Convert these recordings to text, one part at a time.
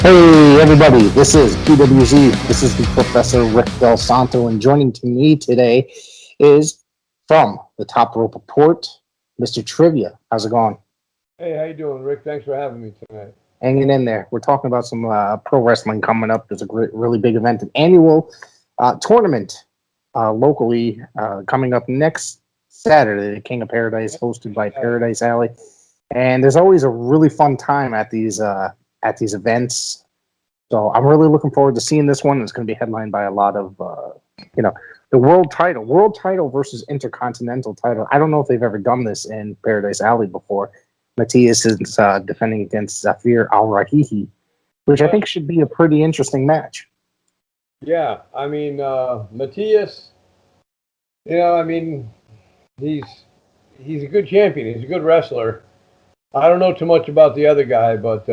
Hey everybody, this is PWZ. This is the Professor Rick Del Santo, and joining to me today is from the Top Rope Report, Mr. Trivia. How's it going? Hey, how you doing, Rick? Thanks for having me tonight. Hanging in there. We're talking about some pro wrestling coming up. There's a really big event, an annual tournament locally coming up next Saturday, the King of Paradise, hosted by Paradise Alley. And there's always a really fun time at these events. So I'm really looking forward to seeing this one. It's going to be headlined by a lot of, the world title versus intercontinental title. I don't know if they've ever done this in Paradise Alley before. Matthias is defending against Zafir Al-Rahihi, which I think should be a pretty interesting match. Yeah, I mean, Matthias, he's a good champion. He's a good wrestler. I don't know too much about the other guy, but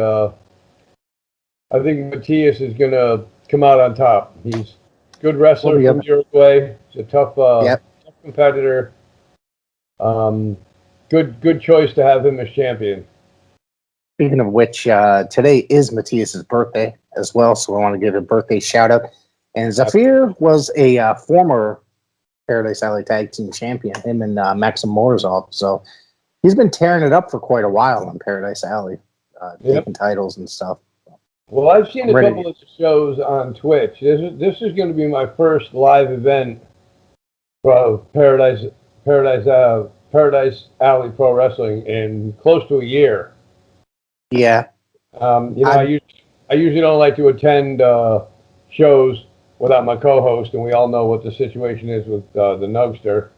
I think Matthias is going to come out on top. He's a good wrestler from Uruguay. He's a tough competitor. Good choice to have him as champion. Speaking of which, today is Matthias's birthday as well, so I want to give a birthday shout out. And Zafir was a former Paradise Alley Tag Team champion, him and Maxim Morozov. So he's been tearing it up for quite a while in Paradise Alley, taking titles and stuff. Well, I've seen a couple of shows on Twitch. This is going to be my first live event for Paradise Alley Pro Wrestling in close to a year. Yeah. I usually don't like to attend shows without my co-host, and we all know what the situation is with the Nugster.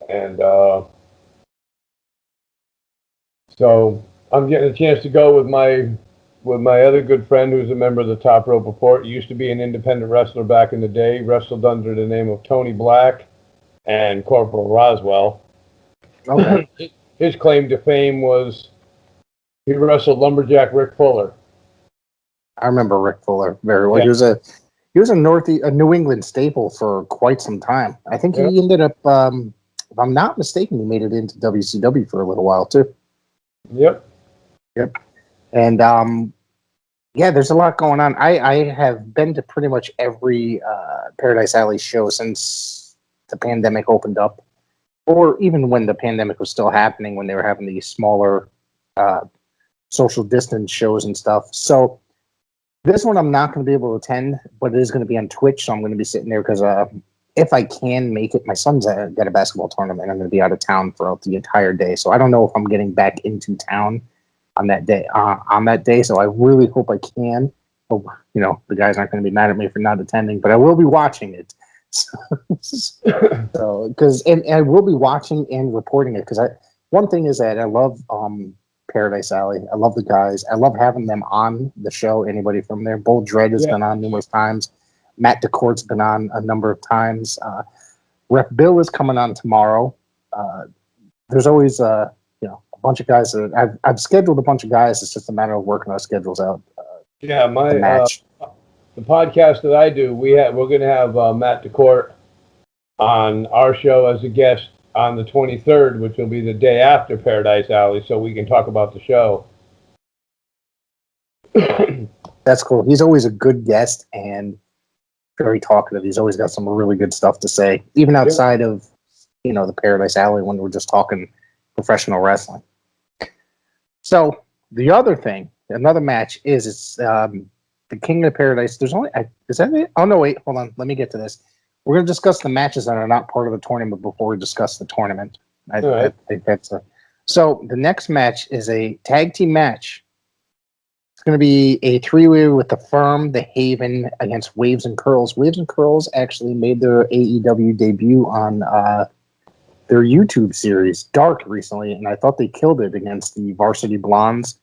And so I'm getting a chance to go with my other good friend who's a member of the Top Rope Report. He used to be an independent wrestler back in the day, wrestled under the name of Tony Black and Corporal Roswell. Okay. His claim to fame was he wrestled Lumberjack Rick Fuller. I remember Rick Fuller very well. Yeah. He was a New England staple for quite some time. I think he ended up, if I'm not mistaken, he made it into WCW for a little while too. Yep. And there's a lot going on. I have been to pretty much every Paradise Alley show since the pandemic opened up, or even when the pandemic was still happening, when they were having these smaller social distance shows and stuff. So this one I'm not going to be able to attend, but it is going to be on Twitch, so I'm going to be sitting there because if I can make it, my son's got a basketball tournament. I'm going to be out of town for the entire day, so I don't know if I'm getting back into town on that day. So I really hope I can. But, the guys aren't going to be mad at me for not attending, but I will be watching it. And I will be watching and reporting it because one thing is that I love Paradise Alley. I love the guys. I love having them on the show. Anybody from there. Bull Dread has been on numerous times. Matt DeCourt's been on a number of times. Rep Bill is coming on tomorrow. There's always a bunch of guys that I've scheduled a bunch of guys. It's just a matter of working our schedules out. My match. The podcast that I do, we're going to have Matt DeCourt on our show as a guest on the 23rd, which will be the day after Paradise Alley, so we can talk about the show. That's cool. He's always a good guest and very talkative. He's always got some really good stuff to say, even outside of the Paradise Alley when we're just talking professional wrestling. So the other thing, another match is the King of Paradise. There's only is that it? Oh no, wait, hold on. Let me get to this. We're going to discuss the matches that are not part of the tournament before we discuss the tournament. I think that's so. The next match is a tag team match. It's going to be a three-way with the Firm, the Haven against Waves and Curls. Waves and Curls actually made their AEW debut on their YouTube series Dark recently, and I thought they killed it against the Varsity Blondes.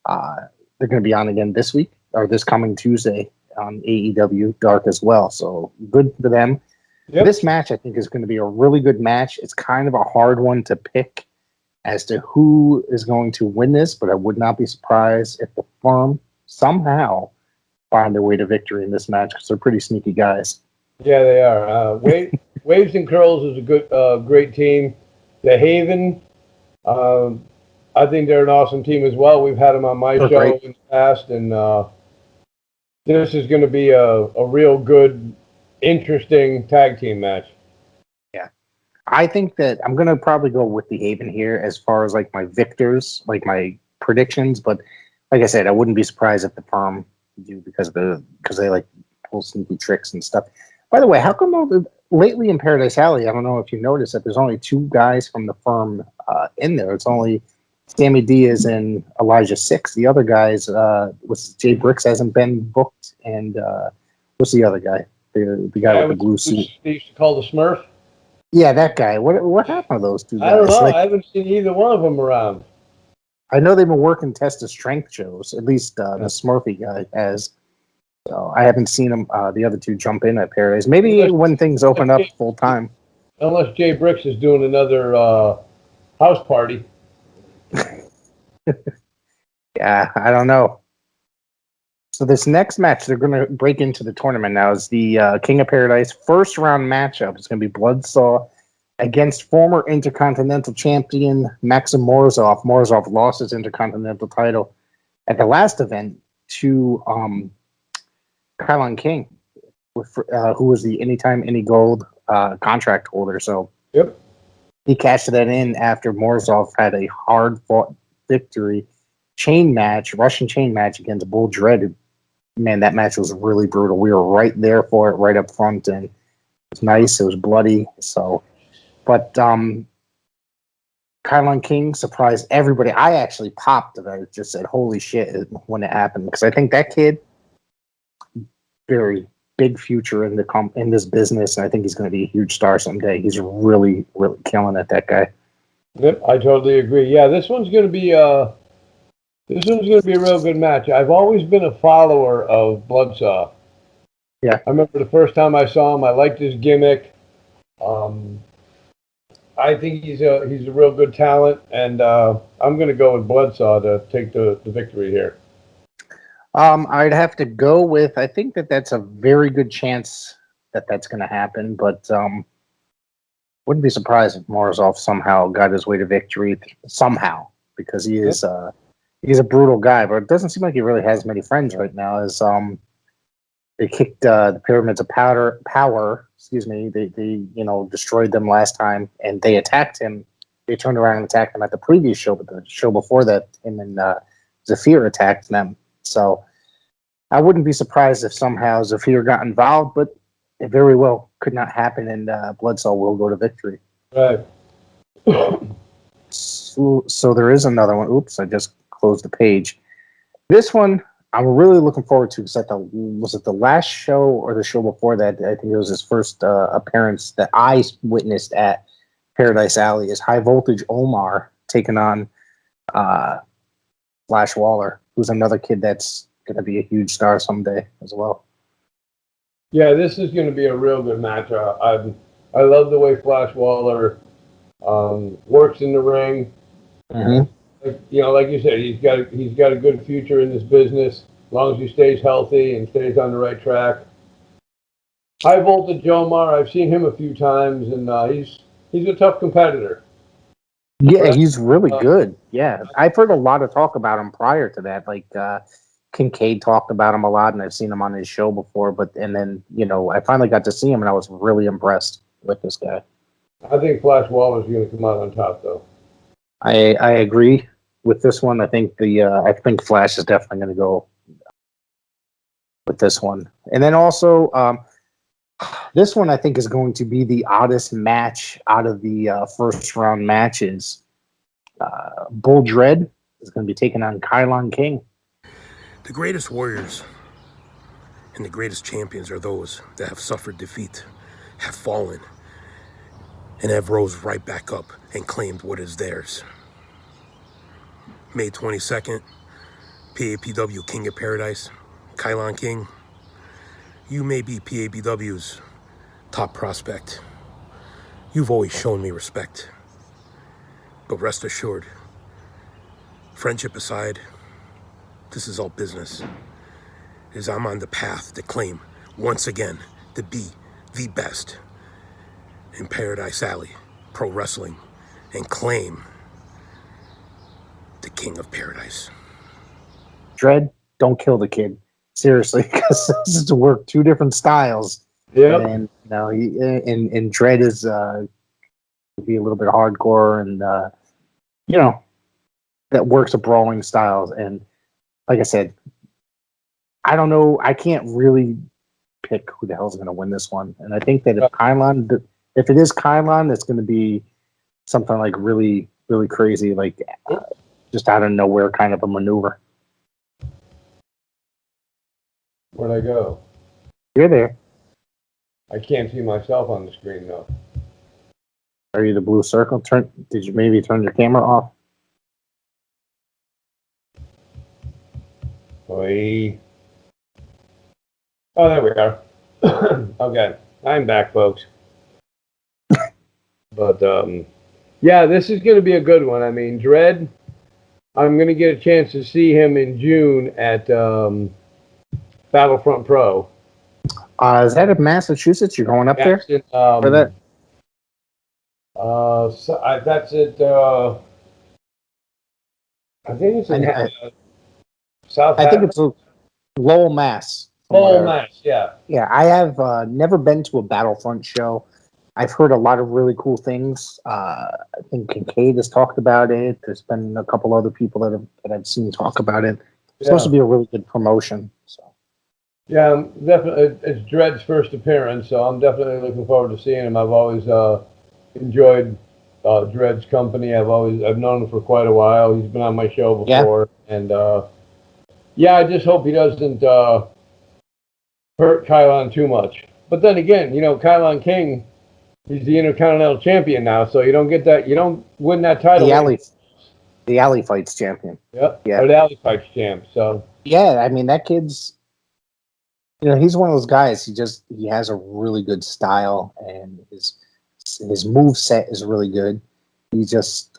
They're going to be on again this week or this coming Tuesday on AEW Dark as well. So good for them. Yep. This match I think is going to be a really good match. It's kind of a hard one to pick as to who is going to win this, but I would not be surprised if the Firm somehow find their way to victory in this match because they're pretty sneaky guys. Yeah, they are. Waves and Curls is a great team. The Haven, I think they're an awesome team as well. We've had them on my show in the past, and this is going to be a real good, interesting tag team match. Yeah. I think that I'm going to probably go with the Haven here as far as like my victors, like my predictions. But like I said, I wouldn't be surprised if the firm do because they like pull sneaky tricks and stuff. By the way, how come lately in Paradise Alley, I don't know if you noticed that there's only 2 guys from the firm in there. It's only Sammy Diaz and Elijah Six. The other guys, was Jay Bricks hasn't been booked, and what's the other guy? The guy with the blue suit. They used to call the Smurf. Yeah, that guy. What happened to those 2 guys? I don't know. Like, I haven't seen either one of them around. I know they've been working test of strength shows. At least the Smurfy guy has. So I haven't seen them. The other 2 jump in at Paradise. Maybe when things open up full time. Unless Jay Bricks is doing another house party. Yeah, I don't know. So this next match, they're going to break into the tournament now, is the King of Paradise first round matchup. It's going to be Bloodsaw against former Intercontinental Champion Maxim Morozov. Morozov lost his Intercontinental title at the last event to Kylon King, who was the Anytime Any Gold contract holder. So yep, he cashed that in after Morozov had a hard-fought victory Russian chain match against Bull Dread. Man, that match was really brutal. We were right there for it, right up front, and it was nice. It was bloody. So, but Kylon King surprised everybody. I actually popped and I just said, "Holy shit!" when it happened, because I think that kid, very big future in this business, and I think he's going to be a huge star someday. He's really, really killing it. That guy. Yep, I totally agree. Yeah, this one's going to be a real good match. I've always been a follower of Bloodsaw. Yeah, I remember the first time I saw him. I liked his gimmick. I think he's a real good talent, and I'm going to go with Bloodsaw to take the victory here. I'd have to go with. I think that's a very good chance that that's going to happen, but wouldn't be surprised if Morozov somehow got his way to victory somehow, because he is he's a brutal guy, but it doesn't seem like he really has many friends right now. As they kicked the Pyramids of Power. Excuse me. They destroyed them last time, and they attacked him. They turned around and attacked him at the previous show, but the show before that, him and Zafir attacked them. So I wouldn't be surprised if somehow Zafir got involved, but it very well could not happen, and Bloodsaw will go to victory. Right. So there is another one. Oops, I just closed the page. This one I'm really looking forward to, because was it the last show or the show before that? I think it was his first appearance that I witnessed at Paradise Alley, is High Voltage Omar taking on Flash Waller, who's another kid that's going to be a huge star someday as well. Yeah, this is going to be a real good match. I love the way Flash Waller works in the ring. Mm-hmm. Like you said, he's got a good future in this business as long as he stays healthy and stays on the right track. High Voltage Omar, I've seen him a few times, and he's a tough competitor. Yeah, he's really good. Yeah, I've heard a lot of talk about him prior to that. Like Kincaid talked about him a lot, and I've seen him on his show before. And then I finally got to see him, and I was really impressed with this guy. I think Flash Waller's going to come out on top, though. I agree with this one. I think Flash is definitely going to go with this one, and then also this one I think is going to be the oddest match out of the first round matches. Bull Dread is going to be taking on Kylon King. The greatest warriors and the greatest champions are those that have suffered defeat, have fallen, and have rose right back up and claimed what is theirs. May 22nd, PAPW King of Paradise, Kylon King. You may be PAPW's top prospect. You've always shown me respect. But rest assured, friendship aside, this is all business. As I'm on the path to claim, once again, to be the best in Paradise Alley Pro Wrestling, and claim king of paradise. Dread, don't kill the kid. Seriously, because this is to work two different styles. Yeah. And and Dread is be a little bit hardcore and that works of brawling styles. And like I said, I don't know. I can't really pick who the hell's going to win this one. And I think that if it is Kylon, it's going to be something like really, really crazy, like just out of nowhere kind of a maneuver. Where'd I go? You're there. I can't see myself on the screen though. Are you the blue circle? Did you maybe turn your camera off? Oi. Oh, there we are. Okay, I'm back, folks. But yeah, this is going to be a good one. I mean, Dredd, I'm going to get a chance to see him in June at Battlefront Pro. Is that in Massachusetts? You're going up there for that? That's it. I think it's in South. I think it's Lowell, Mass. Lowell, Mass. Yeah. Yeah, I have never been to a Battlefront show. I've heard a lot of really cool things. I think Kincaid has talked about it. There's been a couple other people that I've seen talk about it. It's supposed to be a really good promotion. So. Yeah, definitely. It's Dredd's first appearance, so I'm definitely looking forward to seeing him. I've always enjoyed Dredd's company. I've known him for quite a while. He's been on my show before, and I just hope he doesn't hurt Kylon too much. But then again, Kylon King, he's the Intercontinental Champion now, so you don't get that. You don't win that title. The Alley Fights champion. Yep. Yeah. Or the Alley Fights champ. So. Yeah, I mean that kid's. He's one of those guys. He has a really good style, and his move set is really good. He just,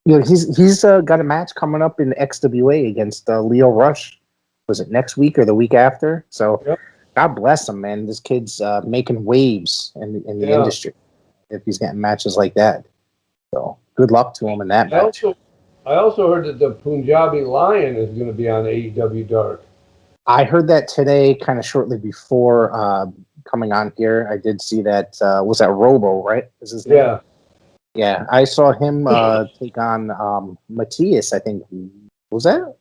he's got a match coming up in XWA against Leo Rush. Was it next week or the week after? So, God bless him, man. This kid's making waves in the industry if he's getting matches like that. So, good luck to him in that match. I also heard that the Punjabi Lion is going to be on AEW Dark. I heard that today, kind of shortly before coming on here. I did see that. Was that Robo, right? Is his name? Yeah. Yeah, I saw him take on Matthias. I think was that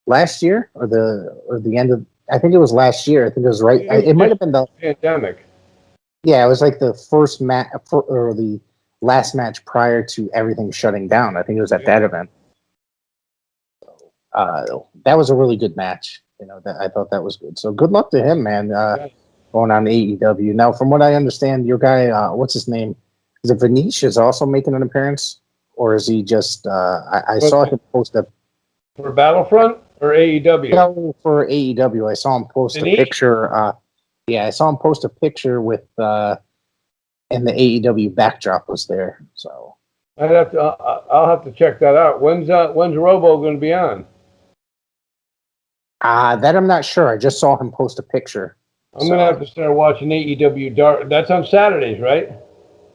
last year or the end of. I think it was last year. I think it was right. It might have been the pandemic. Yeah, it was like the first match or the last match prior to everything shutting down. I think it was at that event. That was a really good match. I thought that was good. So good luck to him, man. Going on to AEW. Now, from what I understand, your guy, what's his name? Is it Vanish is also making an appearance? Or is he just, I saw him post a... For Battlefront or AEW? No, for AEW. I saw him post a picture. I saw him post a picture with, and the AEW backdrop was there. So I'll have to check that out. When's Robo going to be on? That I'm not sure. I just saw him post a picture. I'm going to have to start watching AEW Dark. That's on Saturdays, right?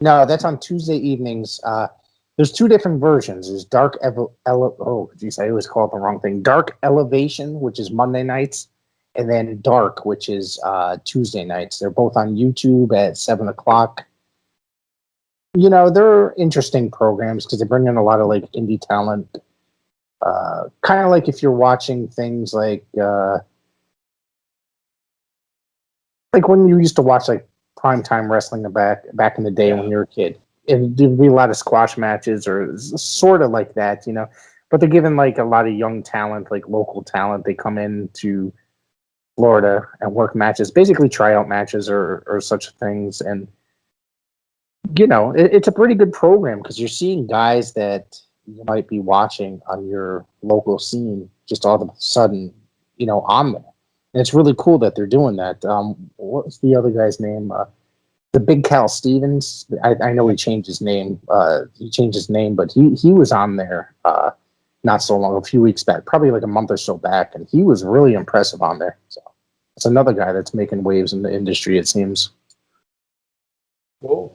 No, that's on Tuesday evenings. There's two different versions. There's Dark I always call it the wrong thing. Dark Elevation, which is Monday nights, and then Dark, which is Tuesday nights. They're both on YouTube at 7:00. They're interesting programs because they bring in a lot of like indie talent. Kind of like if you're watching things like when you used to watch like primetime wrestling back in the day when you were a kid. There'd be a lot of squash matches or sort of like that, but they're giving like a lot of young talent, like local talent. They come in to Florida and work matches, basically tryout matches or such things. And, it's a pretty good program because you're seeing guys that you might be watching on your local scene just all of a sudden, on there. And it's really cool that they're doing that. What's the other guy's name? The Big Cal Stevens. I know he changed his name. But he was on there not so long, a few weeks back, probably like a month or so back, and he was really impressive on there. So it's another guy that's making waves in the industry, it seems. Cool.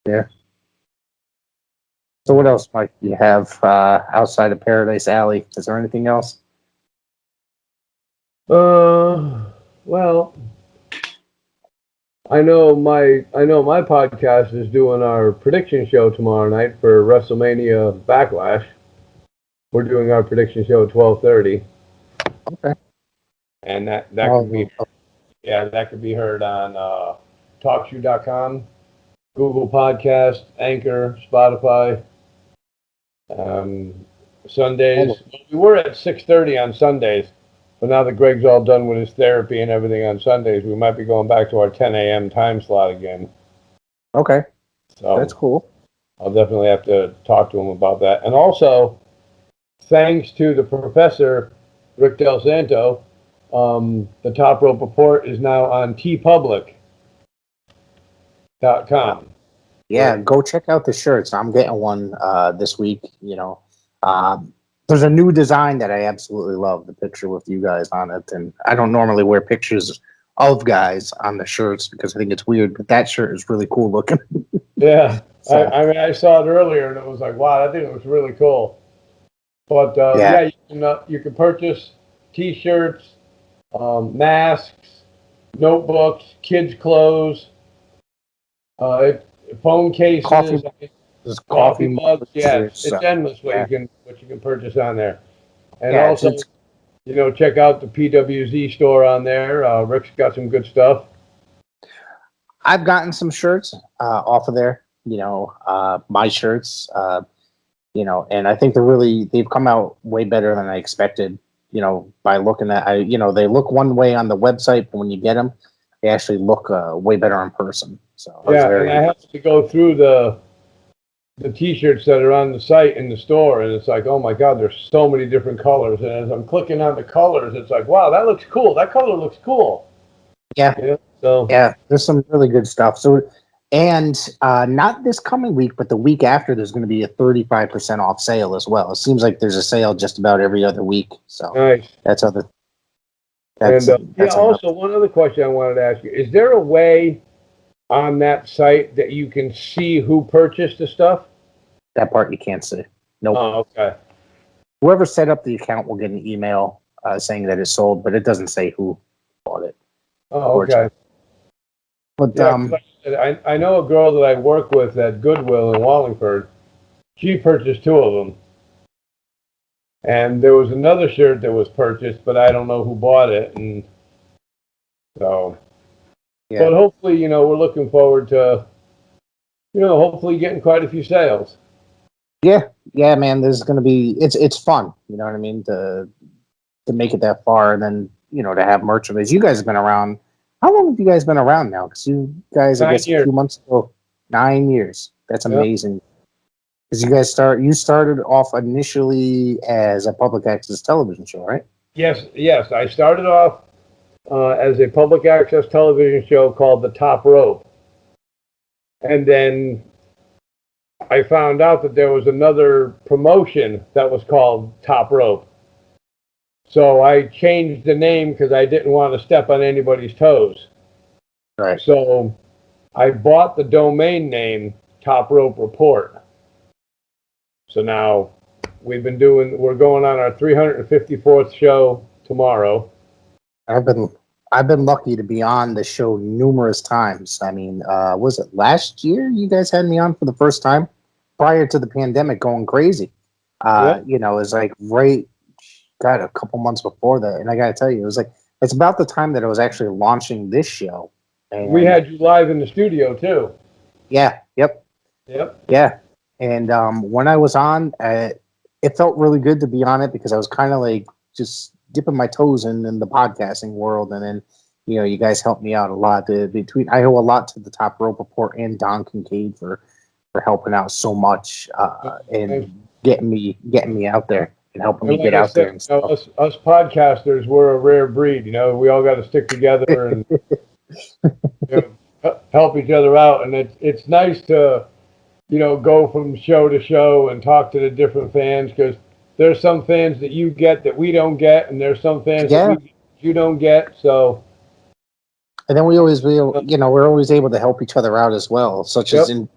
Yeah. So what else might you have outside of Paradise Alley? Is there anything else? Well, I know my podcast is doing our prediction show tomorrow night for WrestleMania Backlash. We're doing our prediction show at 12:30. Okay. And that could be that could be heard on talkshoe.com, Google Podcast, Anchor, Spotify. Sundays. We were at 6:30 on Sundays, but now that Greg's all done with his therapy and everything on Sundays, we might be going back to our 10 a.m. time slot again. Okay. So that's cool. I'll definitely have to talk to him about that. And also, thanks to the professor, Rick Del Santo, the Top Rope Report is now on tpublic.com. Yeah, go check out the shirts. I'm getting one this week. There's a new design that I absolutely love, the picture with you guys on it. And I don't normally wear pictures of guys on the shirts because I think it's weird, but that shirt is really cool looking. Yeah. So. I saw it earlier and it was like, wow, I think it was really cool. But you can purchase T-shirts, masks, notebooks, kids' clothes, phone cases, coffee mugs. Yeah, it's endless what you can purchase on there. And also, check out the PWZ store on there. Rick's got some good stuff. I've gotten some shirts off of there. My shirts. And I think they've come out way better than I expected. By looking at, they look one way on the website, but when you get them, they actually look way better in person. So and I have to go through the T-shirts that are on the site in the store, and it's like, oh my God, there's so many different colors. And as I'm clicking on the colors, it's like, wow, that looks cool. That color looks cool. Yeah. There's some really good stuff. So, and not this coming week, but the week after, there's going to be a 35% off sale as well. It seems like there's a sale just about every other week. So nice. Also, one other question I wanted to ask you: is there a way on that site that you can see who purchased the stuff? That part you can't see. Nope. Oh, okay. Whoever set up the account will get an email saying that it's sold, but it doesn't say who bought it. Oh, okay. But I know a girl that I work with at Goodwill in Wallingford. She purchased 2 of them. And there was another shirt that was purchased, but I don't know who bought it. And so, but hopefully, we're looking forward to, hopefully getting quite a few sales. Yeah, man. There's going to be it's fun. You know what I mean? To make it that far, and then to have merchandise. You guys have been around. How long have you guys been around now? Because you guys, I guess, a few months ago, 9 years. That's amazing. Because you started off initially as a public access television show, right? Yes. I started off as a public access television show called The Top Rope. And then I found out that there was another promotion that was called Top Rope. So I changed the name because I didn't want to step on anybody's toes. Right. So I bought the domain name Top Rope Report. So now we're going on our 354th show tomorrow. I've been lucky to be on the show numerous times. I mean, was it last year you guys had me on for the first time prior to the pandemic going crazy? It was like a couple months before that. And I got to tell you, it's about the time that I was actually launching this show. And we had you live in the studio too. Yeah. Yep. Yeah. And when I was on, it felt really good to be on it because I was kind of like just dipping my toes in the podcasting world. And then, you guys helped me out a lot. I owe a lot to the Top Rope Report and Don Kincaid for helping out so much and getting me out there and helping me get out there and stuff. Us podcasters, we're a rare breed. We all got to stick together and help each other out. And it's nice to go from show to show and talk to the different fans because there's some fans that you get that we don't get, and there's some fans that you don't get. So, and then we're always able to help each other out as well, such as in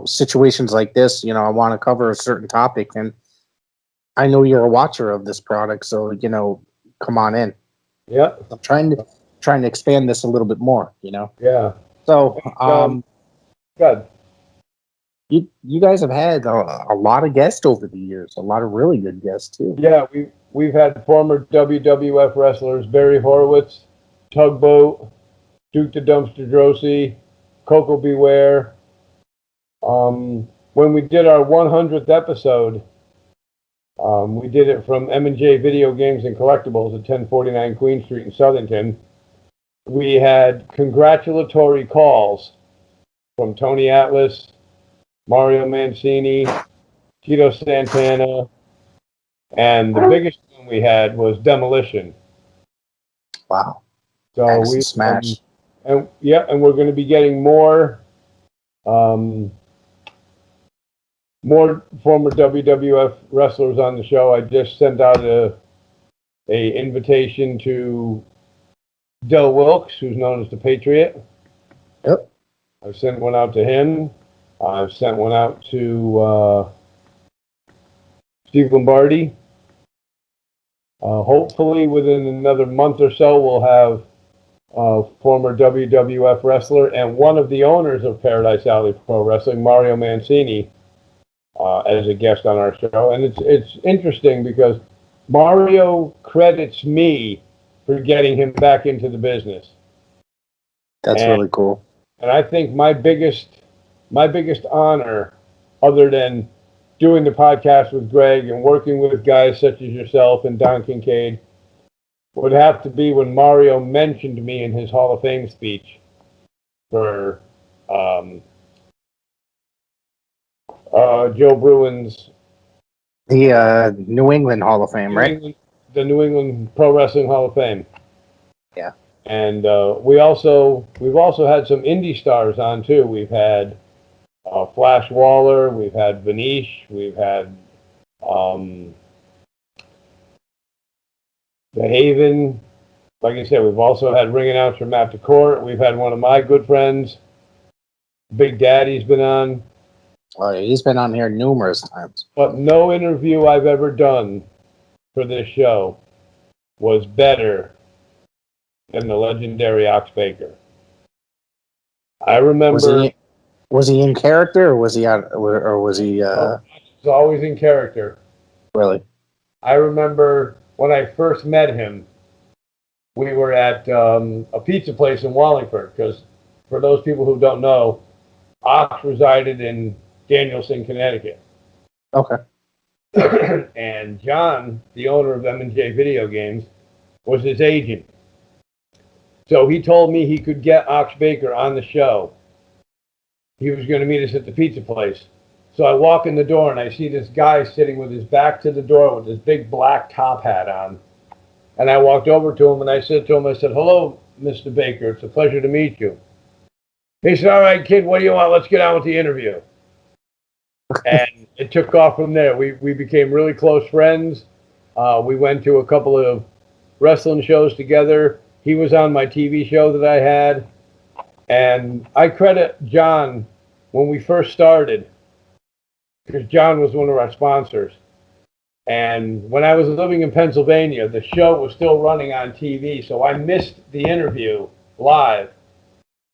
situations like this, I want to cover a certain topic, and I know you're a watcher of this product, so come on in. Yeah. I'm trying to expand this a little bit more. Yeah. So, Good. You guys have had a lot of guests over the years, a lot of really good guests too. Yeah, we've had former WWF wrestlers Barry Horowitz, Tugboat, Duke the Dumpster Drosy, Coco Beware. When we did our 100th episode, we did it from M&J Video Games and Collectibles at 1049 Queen Street in Southington. We had congratulatory calls from Tony Atlas, Mario Mancini, Tito Santana, and the biggest one we had was Demolition. Wow. So we smash. And we're going to be getting more former WWF wrestlers on the show. I just sent out a invitation to Del Wilkes, who's known as the Patriot. Yep. I've sent one out to him. I've sent one out to Steve Lombardi. Hopefully within another month or so, we'll have former WWF wrestler and one of the owners of Paradise Alley Pro Wrestling, Mario Mancini, as a guest on our show. And it's interesting because Mario credits me for getting him back into the business. That's really cool. And I think my biggest honor, other than doing the podcast with Greg and working with guys such as yourself and Don Kincaid, would have to be when Mario mentioned me in his Hall of Fame speech for Joe Bruin's the New England Hall of Fame, right? The New England Pro Wrestling Hall of Fame. Yeah. And we've also had some indie stars on too. We've had Flash Waller, we've had Vanish, we've had The Haven. Like I said, we've also had ring announcer Matt DeCourt. We've had one of my good friends, Big Daddy's been on. Oh, yeah, he's been on here numerous times. But no interview I've ever done for this show was better than the legendary Ox Baker. I remember. Was he in character, or was he out, or was he? He was always in character. Really? I remember when I first met him, we were at a pizza place in Wallingford, because for those people who don't know, Ox resided in Danielson, Connecticut. Okay. And John, the owner of M&J Video Games, was his agent. So he told me he could get Ox Baker on the show. He was going to meet us at the pizza place. So I walk in the door and I see this guy sitting with his back to the door with this big black top hat on. And I walked over to him and I said to him, "Hello, Mr. Baker. It's a pleasure to meet you." He said, "All right, kid, what do you want? Let's get on with the interview." And it took off from there. We became really close friends. We went to a couple of wrestling shows together. He was on my TV show that I had. And I credit John when we first started, because John was one of our sponsors. And when I was living in Pennsylvania, the show was still running on TV, so I missed the interview live.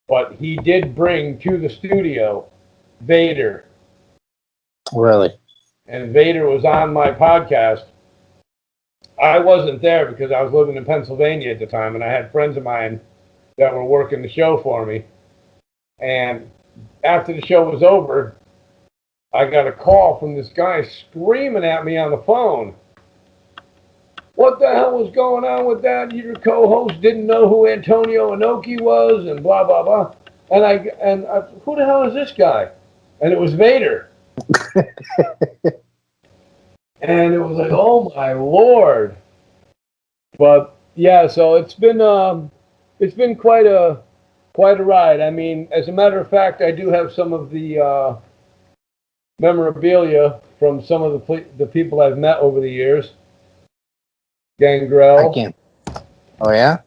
But he did bring to the studio Vader. Really? And Vader was on my podcast. I wasn't there because I was living in Pennsylvania at the time, and I had friends of mine that were working the show for me. And after the show was over, I got a call from this guy screaming at me on the phone. "What the hell was going on with that? Your co-host didn't know who Antonio Inoki was, and blah, blah, blah." And I, who the hell is this guy? And it was Vader. And it was like, oh my Lord. But yeah, so it's been quite a ride. I mean, as a matter of fact, I do have some of the memorabilia from some of the people I've met over the years. Gangrel. I can't. Oh yeah.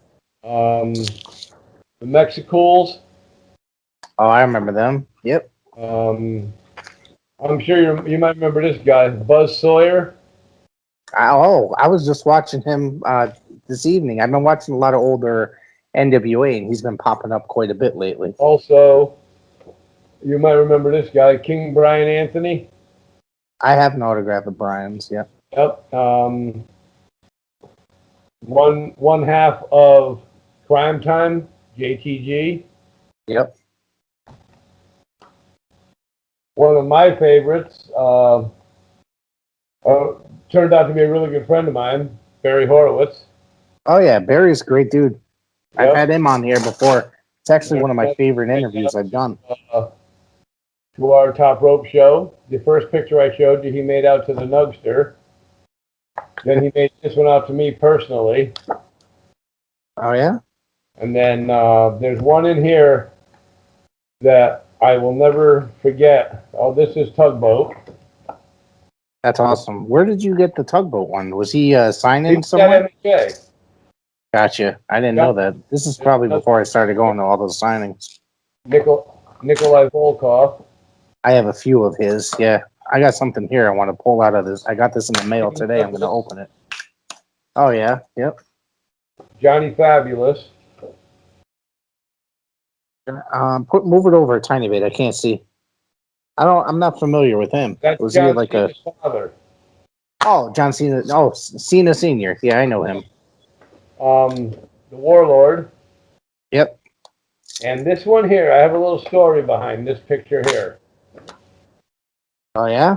The Mexicools. Oh, I remember them. Yep. I'm sure you might remember this guy, Buzz Sawyer. I was just watching him this evening. I've been watching a lot of older NWA, and he's been popping up quite a bit lately. Also, you might remember this guy, King Brian Anthony. I have an autograph of Brian's, yeah. Yep. One half of Crime Time, JTG. Yep. One of my favorites turned out to be a really good friend of mine, Barry Horowitz. Oh, yeah, Barry's a great dude. Yep. I've had him on here before. It's actually one of my favorite interviews I've done. To our Top Rope show. The first picture I showed you, he made out to the Nugster. Then he made this one out to me personally. Oh, yeah? And then there's one in here that I will never forget. Oh, this is Tugboat. That's awesome. Where did you get the Tugboat one? Was he signing He's somewhere? got MHA. Gotcha. I didn't know that. This is probably before I started going to all those signings. Nikolai Volkov. I have a few of his, yeah. I got something here I want to pull out of this. I got this in the mail today. I'm going to open it. Oh, yeah. Yep. Johnny Fabulous. Move it over a tiny bit. I can't see. I'm not familiar with him. That's Was John he like Cena's father. Oh, John Cena. Oh, Cena Senior. Yeah, I know him. The Warlord. Yep. And this one here, I have a little story behind this picture here. Oh, yeah?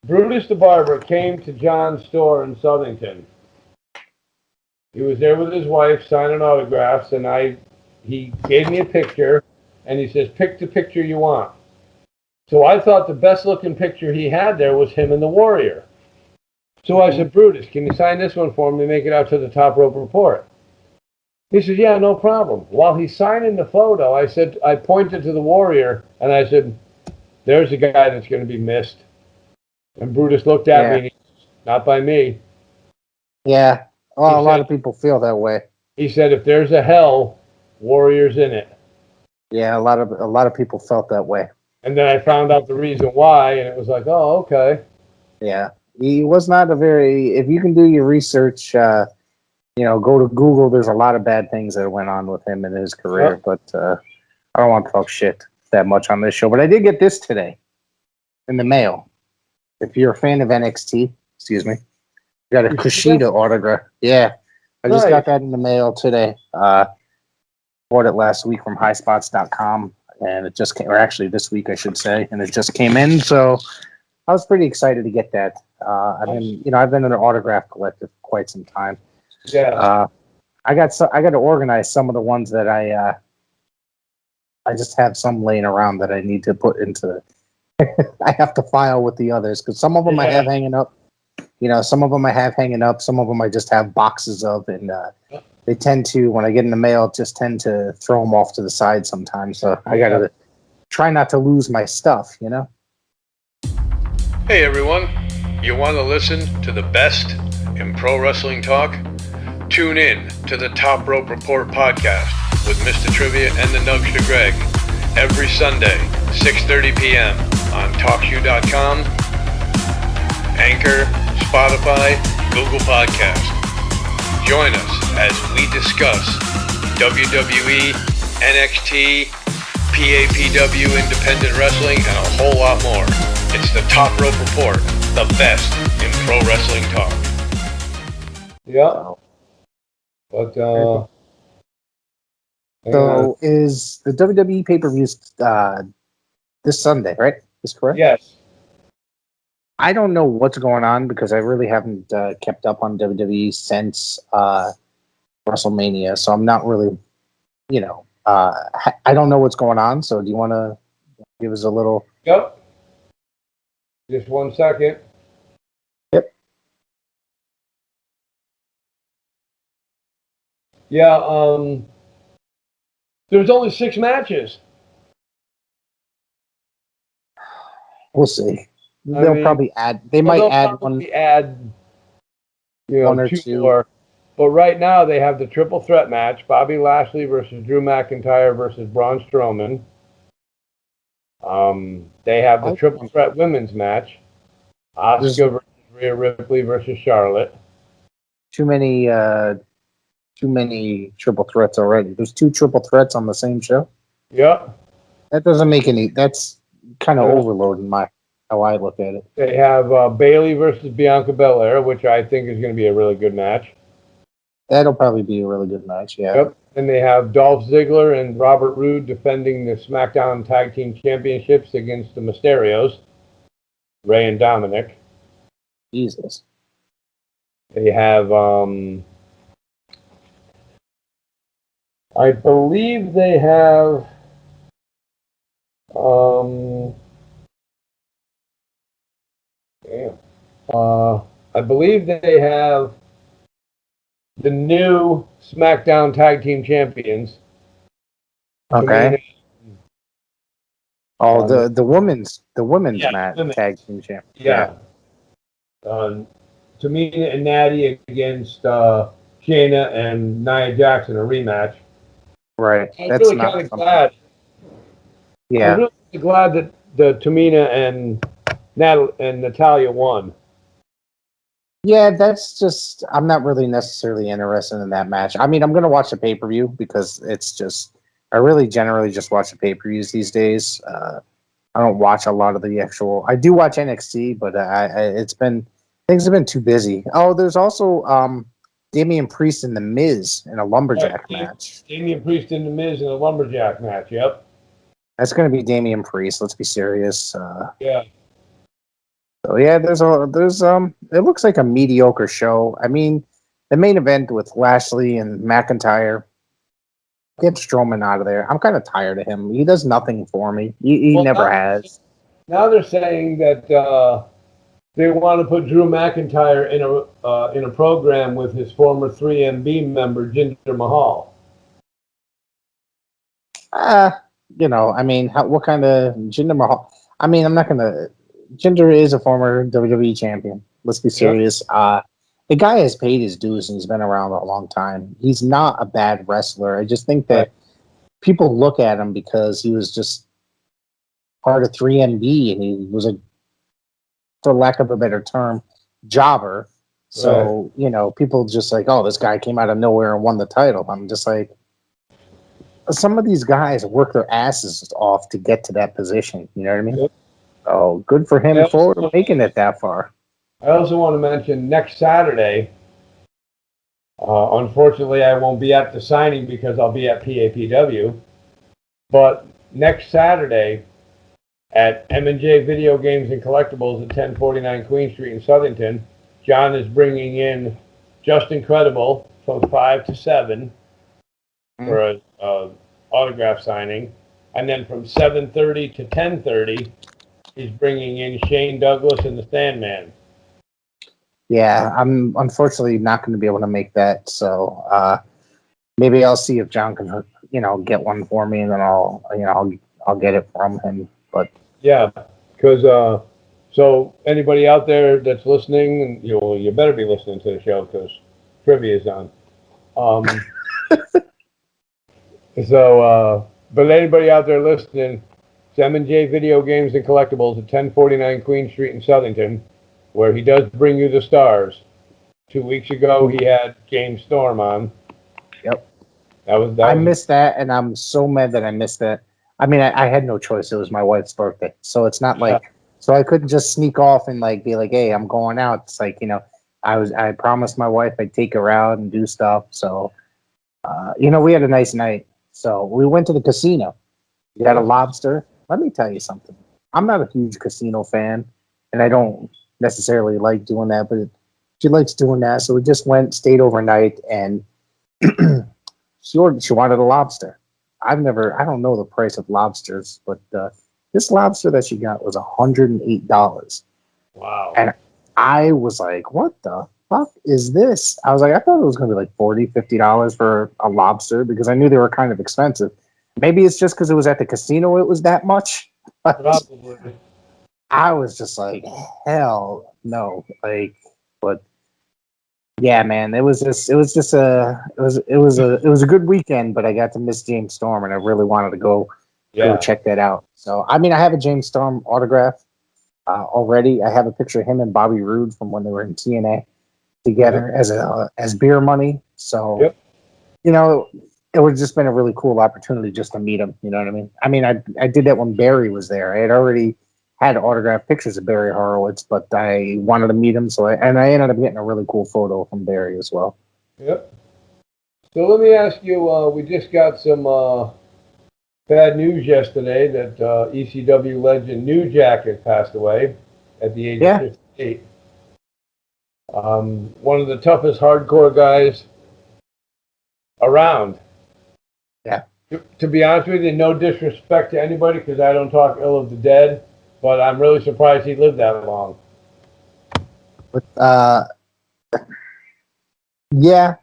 Brutus the Barber came to John's store in Southington. He was there with his wife signing autographs, and he gave me a picture, and he says, pick the picture you want. So I thought the best looking picture he had there was him and the Warrior. So I said, Brutus, can you sign this one for me and make it out to the Top Rope Report? He said, yeah, no problem. While he's signing the photo, I pointed to the Warrior, and I said, there's a guy that's going to be missed. And Brutus looked at me, and he said, not by me. Yeah. Well, a lot of people feel that way. He said, if there's a hell, Warrior's in it. Yeah, a lot of people felt that way. And then I found out the reason why, and it was like, oh, okay. Yeah. He was not a very, if you can do your research, go to Google. There's a lot of bad things that went on with him in his career, Yep. but I don't want to talk shit that much on this show. But I did get this today in the mail. If you're a fan of NXT, excuse me, got a Kushida autograph. Yeah, I just got that in the mail today. Bought it last week from highspots.com, and it just came, or actually this week, I should say, and it just came in. So I was pretty excited to get that. I've been an autograph collector for quite some time. Yeah. I got to organize some of the ones that I just have some laying around that I need to put into. I have to file with the others because some of them I have hanging up. Some of them I have hanging up. Some of them I just have boxes of, and they tend to, when I get in the mail, just tend to throw them off to the side sometimes. So I got to try not to lose my stuff, Hey everyone, you want to listen to the best in pro wrestling talk? Tune in to the Top Rope Report podcast with Mr. Trivia and the Nugster Greg every Sunday, 6:30 p.m. on TalkShoe.com, Anchor, Spotify, Google Podcast. Join us as we discuss WWE, NXT, PAPW independent wrestling, and a whole lot more. It's the Top Rope Report, the best in pro wrestling talk. Yeah. But, So is the WWE pay-per-views this Sunday, right? Is correct? yes. I don't know what's going on because I really haven't kept up on WWE since WrestleMania, so I'm not really, I don't know what's going on. So do you want to give us a little? Yep. Just 1 second. Yep. Yeah, there's only 6 matches. We'll see. They'll probably add. They might add one. One or two more. But right now they have the triple threat match: Bobby Lashley versus Drew McIntyre versus Braun Strowman. They have the triple threat women's match. Asuka versus Rhea Ripley versus Charlotte. Too many triple threats already. There's 2 triple threats on the same show. Yep. That doesn't make any. That's kind of overload in how I look at it. They have Bayley versus Bianca Belair, which I think is going to be a really good match. That'll probably be a really good match. Yeah. Yep. And they have Dolph Ziggler and Robert Roode defending the SmackDown Tag Team Championships against the Mysterios, Ray and Dominic. Jesus. They have, I believe they have, I believe they have the new SmackDown Tag Team Champions. Okay. Oh, the women's match women's. tag team champion. Yeah. Tamina and Natty against Shayna and Nia Jackson, a rematch. Right. I'm That's really not kind of something. glad. Yeah. I'm really glad that the Tamina and Natalia won. Yeah, that's just. I'm not really necessarily interested in that match. I mean, I'm gonna watch the pay-per-view because it's just. I really generally just watch the pay-per-views these days. I don't watch a lot of the actual. I do watch NXT, but things have been too busy. Oh, there's also Damian Priest and The Miz in a lumberjack match. Damian Priest and The Miz in a lumberjack match. Yep. That's going to be Damian Priest. Let's be serious. Yeah. So yeah, there's it looks like a mediocre show. I mean, the main event with Lashley and McIntyre. Get Strowman out of there. I'm kind of tired of him. He does nothing for me. He never has. Now they're saying that they want to put Drew McIntyre in a program with his former 3MB member Jinder Mahal. I mean, what kind of Jinder Mahal? I mean, I'm not gonna. Jinder is a former WWE champion. Let's be serious. Yep. The guy has paid his dues and he's been around a long time. He's not a bad wrestler. I just think that people look at him because he was just part of 3MB and he was for lack of a better term, jobber. So, people just like, oh, this guy came out of nowhere and won the title. I'm just like, some of these guys work their asses off to get to that position. You know what I mean? Yep. Oh, good for him for making it that far. I also want to mention next Saturday, unfortunately, I won't be at the signing because I'll be at PAPW. But next Saturday at M&J Video Games and Collectibles at 1049 Queen Street in Southington, John is bringing in Just Incredible from 5 to 7 for a autograph signing. And then from 7:30 to 10:30, he's bringing in Shane Douglas and the Sandman. Yeah, I'm unfortunately not going to be able to make that. So maybe I'll see if John can, get one for me, and then I'll get it from him. But yeah, because so anybody out there that's listening, you better be listening to the show because trivia is on. But anybody out there listening, it's M&J Video Games and Collectibles at 1049 Queen Street in Southington, where he does bring you the stars. 2 weeks ago, he had James Storm on. Yep. I missed that, and I'm so mad that I missed that. I mean, I had no choice. It was my wife's birthday. So it's not like, so I couldn't just sneak off and be like, hey, I'm going out. It's like, I promised my wife I'd take her out and do stuff. So, we had a nice night. So we went to the casino. We got a lobster. Let me tell you something. I'm not a huge casino fan, and I don't necessarily like doing that, but she likes doing that. So we just went, stayed overnight, and she wanted a lobster. I don't know the price of lobsters, but this lobster that she got was $108. Wow. And I was like, what the fuck is this? I was like, I thought it was going to be like $40, $50 for a lobster because I knew they were kind of expensive. Maybe it's just because it was at the casino it was that much. Probably. I was just like, hell no. But yeah, man, it was a good weekend, but I got to miss James Storm and I really wanted to go go check that out. So, I mean, I have a James Storm autograph already. I have a picture of him and Bobby Roode from when they were in TNA together as beer money. So, you know, it would have just been a really cool opportunity just to meet him. You know what I mean? I mean, I did that when Barry was there. I had already had autographed pictures of Barry Horowitz, but I wanted to meet him. So I ended up getting a really cool photo from Barry as well. Yep. So let me ask you, we just got some bad news yesterday that ECW legend New Jack had passed away at the age of 58. One of the toughest hardcore guys around. Yeah. To be honest with you, no disrespect to anybody because I don't talk ill of the dead, but I'm really surprised he lived that long. But, yeah.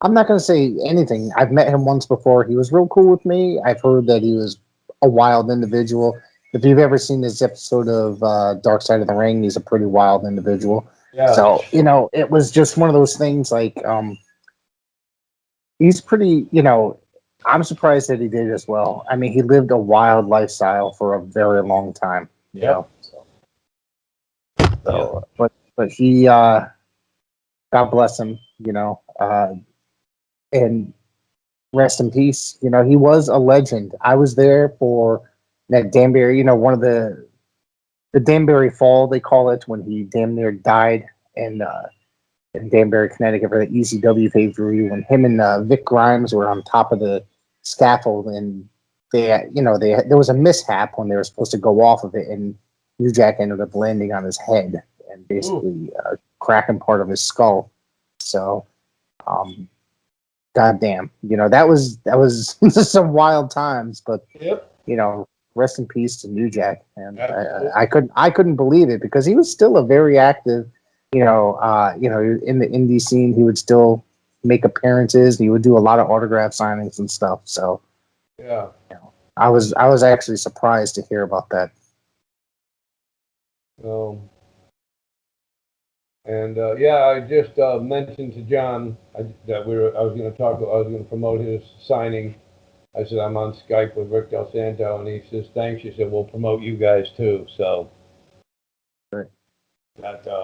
I'm not going to say anything. I've met him once before. He was real cool with me. I've heard that he was a wild individual. If you've ever seen this episode of Dark Side of the Ring, he's a pretty wild individual. Yeah. So, you know, it was just one of those things like he's pretty, you know, I'm surprised that he did as well. I mean, he lived a wild lifestyle for a very long time, you know. So but he God bless him, you know. And rest in peace. You know, he was a legend. I was there for that Danbury, you know, one of the Danbury Fall, they call it, when he damn near died in Danbury, Connecticut for the ECW pay-per-view, when him and Vic Grimes were on top of the scaffold, and there was a mishap when they were supposed to go off of it, and New Jack ended up landing on his head and basically cracking part of his skull. So, goddamn, you know, that was some wild times, but you know, rest in peace to New Jack. And I couldn't believe it because he was still a very active, you know, in the indie scene. He would still make appearances. He would do a lot of autograph signings and stuff. So you know, I was actually surprised to hear about that. I just mentioned to John that I was going to promote his signing. I said I'm on Skype with Rick Del Santo, and he says thanks. He said we'll promote you guys too. So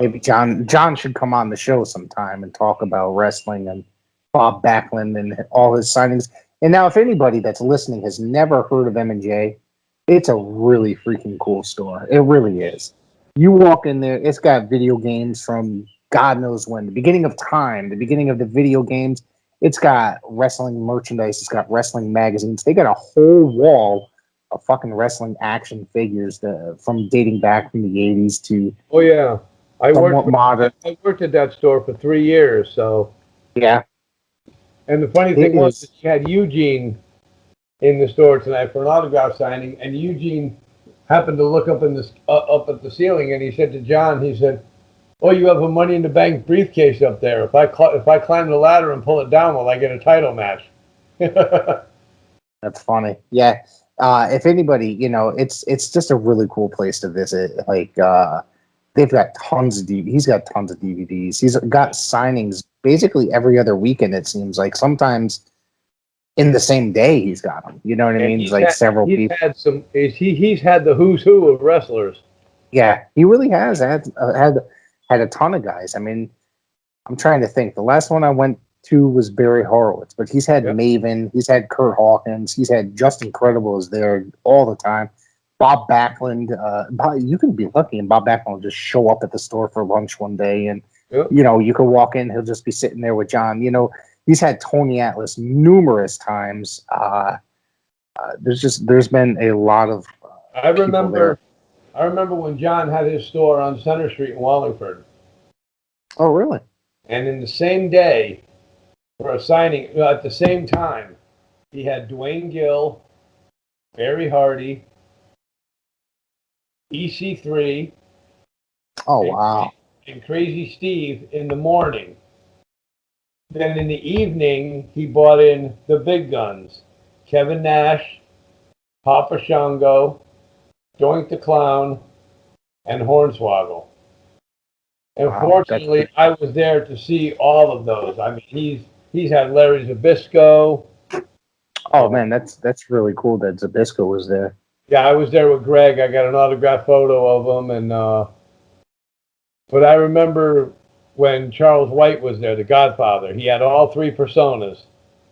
maybe John should come on the show sometime and talk about wrestling and Bob Backlund and all his signings. And now, if anybody that's listening has never heard of M&J, it's a really freaking cool store. It really is. You walk in there, it's got video games from God knows when, the beginning of time, the beginning of the video games. It's got wrestling merchandise. It's got wrestling magazines. They got a whole wall of fucking wrestling action figures from dating back from the 80s to I worked at that store for 3 years. So yeah. And the funny thing was that you had Eugene in the store tonight for an autograph signing, and Eugene happened to look up up at the ceiling, and he said to John, he said, "Oh, you have a Money in the Bank briefcase up there. If I climb the ladder and pull it down, will I get a title match?" That's funny. Yeah. If anybody, you know, it's just a really cool place to visit. Like they've got tons of DVDs. He's got tons of DVDs. He's got signings basically every other weekend. It seems like sometimes in the same day he's got them. You know what I mean? It's like several people. He's had the who's who of wrestlers. Yeah, he really has had a ton of guys. I mean, I'm trying to think. The last one I went to was Barry Horowitz, but he's had Maven, he's had Kurt Hawkins, he's had Justin Credible is there all the time. Bob Backlund, you can be lucky, and Bob Backlund will just show up at the store for lunch one day, and you know, you can walk in, he'll just be sitting there with John. You know, he's had Tony Atlas numerous times. There's been a lot of. I remember when John had his store on Center Street in Wallingford. Oh, really? And in the same day, for a signing, at the same time, he had Dwayne Gill, Barry Hardy, EC3. Oh, wow. And Crazy Steve in the morning. Then in the evening, he brought in the big guns. Kevin Nash, Papa Shango, Doink the Clown, and Hornswoggle. And fortunately, I was there to see all of those. I mean, he's had Larry Zbyszko. Oh man, that's really cool that Zbyszko was there. Yeah, I was there with Greg. I got an autographed photo of him, and but I remember when Charles White was there, the Godfather. He had all three personas: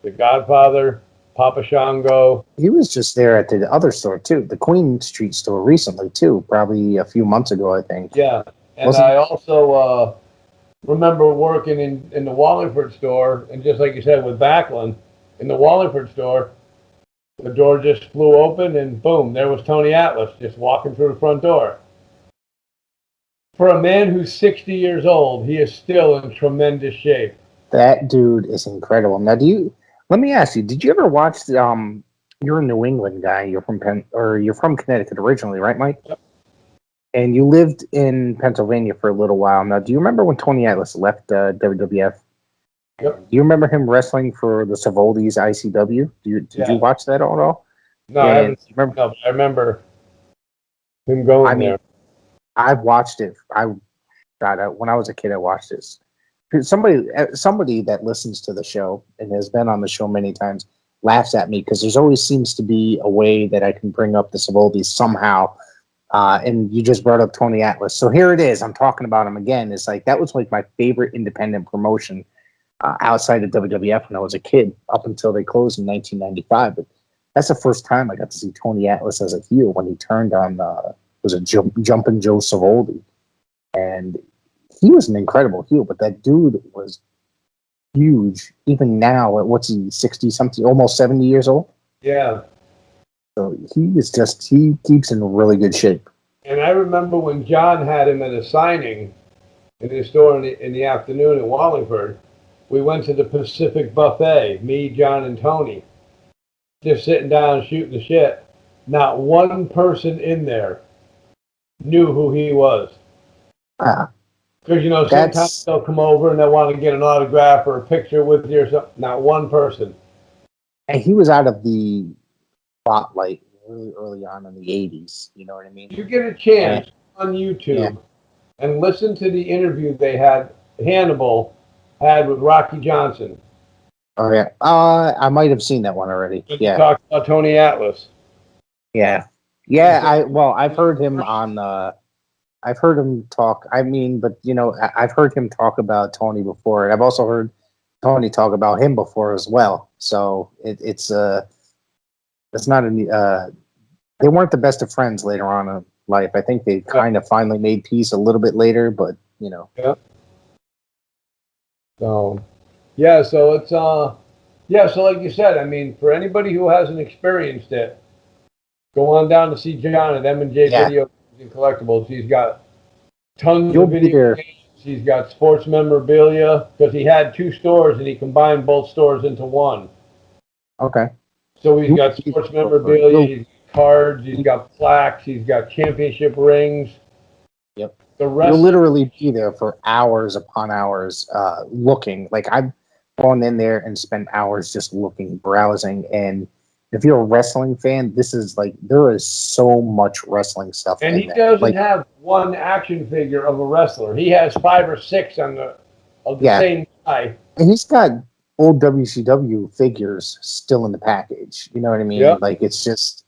the Godfather, Papa Shango. He was just there at the other store too, the Queen Street store recently too, probably a few months ago, I think. Yeah, and Wasn't- I also remember working in the Wallingford store, and just like you said with Backlund, in the Wallingford store, the door just flew open, and boom, there was Tony Atlas just walking through the front door. For a man who's 60 years old, he is still in tremendous shape. That dude is incredible. Now, let me ask you, did you ever watch you're a New England guy, you're from Connecticut originally, right, Mike? Yep. And you lived in Pennsylvania for a little while. Now, do you remember when Tony Atlas left WWF? Yep. Do you remember him wrestling for the Savoldis ICW? Did you watch that at all? No, I haven't. No, but I remember him going there. I've watched it. When I was a kid, I watched this. Somebody that listens to the show and has been on the show many times laughs at me because there's always seems to be a way that I can bring up the Savoldis somehow. And you just brought up Tony Atlas. So here it is. I'm talking about him again. It's like that was like my favorite independent promotion outside of WWF when I was a kid, up until they closed in 1995. But that's the first time I got to see Tony Atlas as a heel when he turned on was a Jumpin' Joe Savoldi. And he was an incredible heel, but that dude was huge. Even now, what's he, 60-something, almost 70 years old? Yeah. So he keeps in really good shape. And I remember when John had him at a signing in his store in the afternoon in Wallingford, we went to the Pacific Buffet, me, John, and Tony, just sitting down shooting the shit. Not one person in there knew who he was. Because, sometimes they'll come over and they'll want to get an autograph or a picture with you or something. Not one person. And he was out of the spotlight really early on in the 80s. You know what I mean? You get a chance on YouTube and listen to the interview Hannibal had with Rocky Johnson. Oh, yeah. I might have seen that one already. Yeah. Talk about Tony Atlas. Yeah. Yeah, I've heard him on... I've heard him talk. I mean, but I've heard him talk about Tony before, and I've also heard Tony talk about him before as well. So it's not they weren't the best of friends later on in life. I think they kind of finally made peace a little bit later, but Yeah. So it's so like you said, I mean, for anybody who hasn't experienced it, go on down to see John at M&J Video and Collectibles. He's got tons of video games. He's got sports memorabilia because he had two stores and he combined both stores into one. Okay. So he's got sports memorabilia, he's got cards, he's got plaques, he's got championship rings. Yep. You'll literally be there for hours upon hours looking. Like I've gone in there and spent hours just looking, browsing, and if you're a wrestling fan, this is like there is so much wrestling stuff. And he doesn't have one action figure of a wrestler. He has 5 or 6 of the same guy. And he's got old WCW figures still in the package. You know what I mean? Yep. Like it's just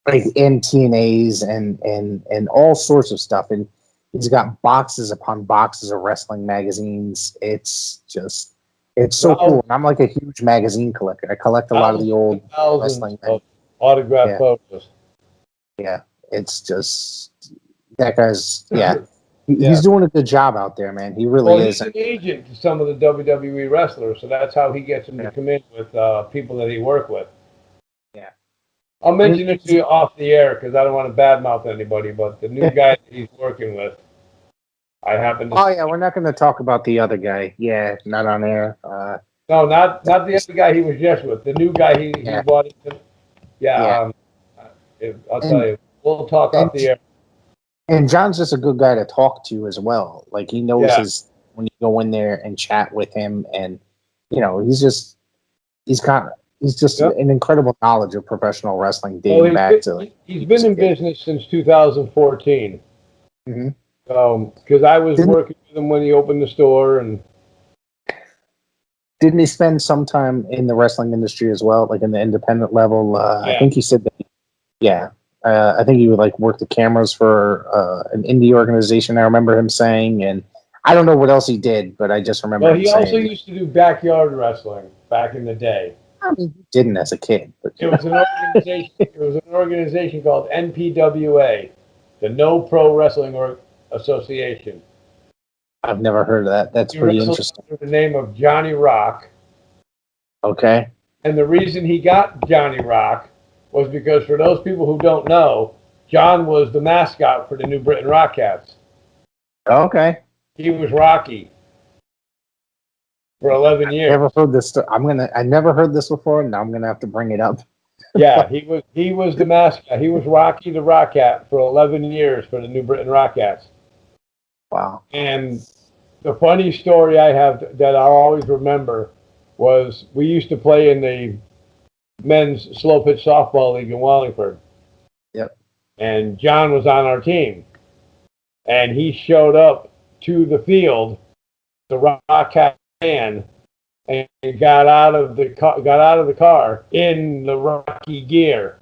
like TNAs and all sorts of stuff. And he's got boxes upon boxes of wrestling magazines. It's so cool. And I'm like a huge magazine collector. I collect a lot of the old wrestling autograph photos. Yeah, it's just that guy's. He's doing a good job out there, man. He really is. He's an agent to some of the WWE wrestlers, so that's how he gets them to come in with people that he worked with. Yeah, I'll mention it to you off the air because I don't want to badmouth anybody, but the new guy that he's working with, I happen to. Oh yeah, we're not going to talk about the other guy. Yeah, not on air. No, not the other guy he was just with. The new guy he brought into. I'll tell you. We'll talk off the air. And John's just a good guy to talk to as well. Like he knows when you go in there and chat with him, and he's just an incredible knowledge of professional wrestling dating back to. He's been in business since 2014. Mm-hmm. Because I was working with him when he opened the store, and Didn't he spend some time in the wrestling industry as well, like in the independent level? I think he said that. Yeah, I think he would like work the cameras for an indie organization. I remember him saying, and I don't know what else he did, but I just remember. Well, him he saying, also used to do backyard wrestling back in the day. I mean, he didn't as a kid, but It was an organization. It was an organization called NPWA, the No Pro Wrestling Association. I've never heard of that. That's He pretty wrestled interesting. under the name of Johnny Rock, Okay. and the reason he got Johnny Rock was because, for those people who don't know, John was the mascot for the New Britain Rockettes. Okay. He was Rocky for 11 years. Never heard this. I never heard this before. Now I'm gonna have to bring it up. Yeah, he was the mascot. He was Rocky the Rockette for 11 years for the New Britain Rockettes. Wow. And the funny story I have that I'll always remember was we used to play in the men's slow pitch softball league in Wallingford. Yep. And John was on our team. And he showed up to the field, the Rockette fan, and got out of the car in the Rocky gear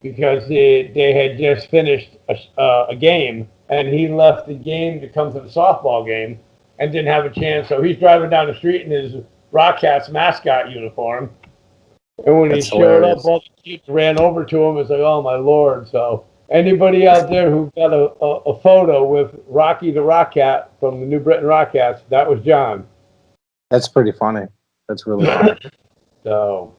because they had just finished a game, and he left the game to come to the softball game and didn't have a chance. So he's driving down the street in his Rockettes mascot uniform. And when he showed up, all the kids ran over to him. It's like, oh my Lord. So anybody out there who got a photo with Rocky the Rockette from the New Britain Rockettes, that was John. That's pretty funny. That's really funny. So,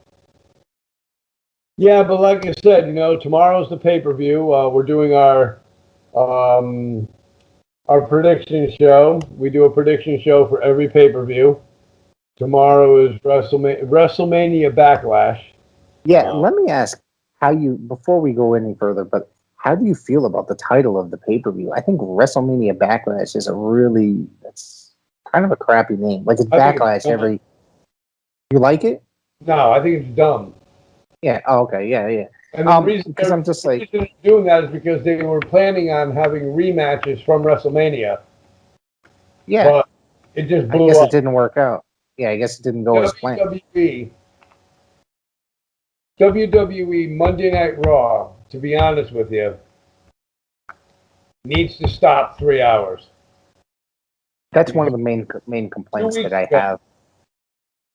yeah, but like I said, tomorrow's the pay-per-view. We're doing our prediction show. We do a prediction show for every pay-per-view. Tomorrow is WrestleMania Backlash. Yeah, let me ask before we go any further, but how do you feel about the title of the pay-per-view? I think WrestleMania Backlash is that's kind of a crappy name. Like it's Backlash every. You like it? No, I think it's dumb. Yeah. Oh, okay. Yeah. Yeah. And the reason I'm just like doing that is because they were planning on having rematches from WrestleMania. Yeah. But it just blew up. I guess it didn't work out. Yeah, I guess it didn't go as planned. WWE Monday Night Raw, to be honest with you, needs to stop 3 hours. That's one of the main complaints that I have.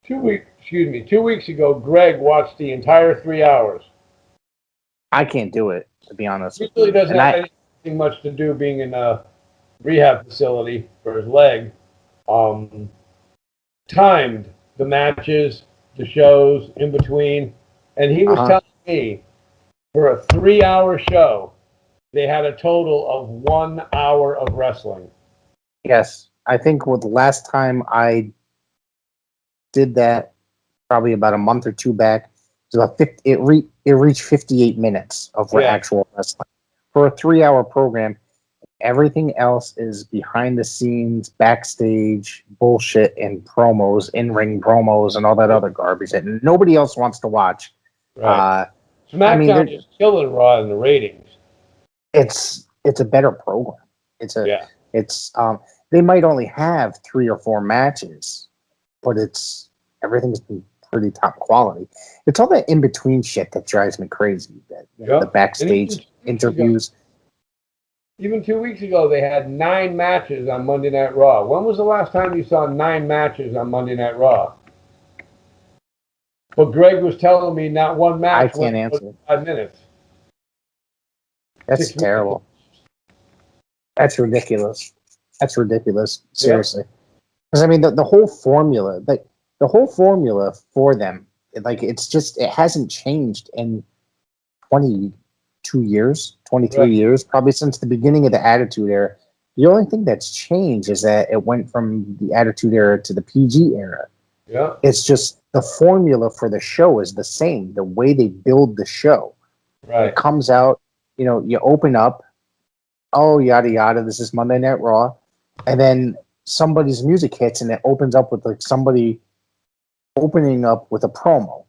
2 weeks ago, Greg watched the entire 3 hours. I can't do it, to be honest. He really doesn't have anything much to do being in a rehab facility for his leg. Timed the matches, the shows in between, and he was telling me for a 3 hour show, they had a total of 1 hour of wrestling. Yes. I think the last time I did that, probably about a month or two back, it reached 58 minutes of actual wrestling. For a 3 hour program, everything else is behind the scenes, backstage bullshit and promos, in-ring promos, and all that other garbage that nobody else wants to watch. Right. SmackDown is killing Raw in the ratings. It's a better program. They might only have 3 or 4 matches, but everything's been pretty top quality. It's all that in-between shit that drives me crazy. The backstage interviews. Even 2 weeks ago, they had 9 matches on Monday Night Raw. When was the last time you saw 9 matches on Monday Night Raw? But Greg was telling me not one match. I can't answer. 5 minutes. That's terrible. That's ridiculous. That's ridiculous. Seriously. Because I mean, the whole formula, for them, it hasn't changed in 22 years, 23 years, probably since the beginning of the Attitude Era. The only thing that's changed is that it went from the Attitude Era to the PG era. Yeah. It's just the formula for the show is the same. The way they build the show. Right. It comes out, you open up, oh, yada, yada, this is Monday Night Raw. And then somebody's music hits and it opens up with somebody opening up with a promo.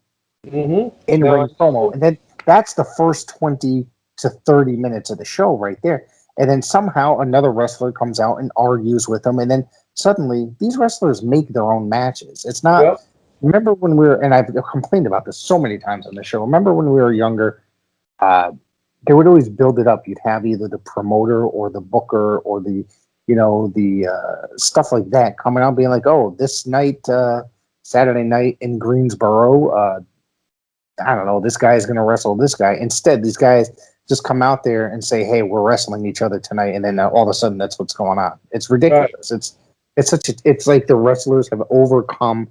Mm-hmm. In-ring promo. And then that's the first 20 to 30 minutes of the show right there. And then somehow another wrestler comes out and argues with them. And then suddenly these wrestlers make their own matches. It's not remember when we were, and I've complained about this so many times on the show. Remember when we were younger, they would always build it up. You'd have either the promoter or the booker or the, stuff like that coming out being like, oh, this night, Saturday night in Greensboro, I don't know, this guy is going to wrestle this guy. Instead, these guys just come out there and say, hey, we're wrestling each other tonight. And then all of a sudden that's what's going on. It's ridiculous. Right. It's like the wrestlers have overthrown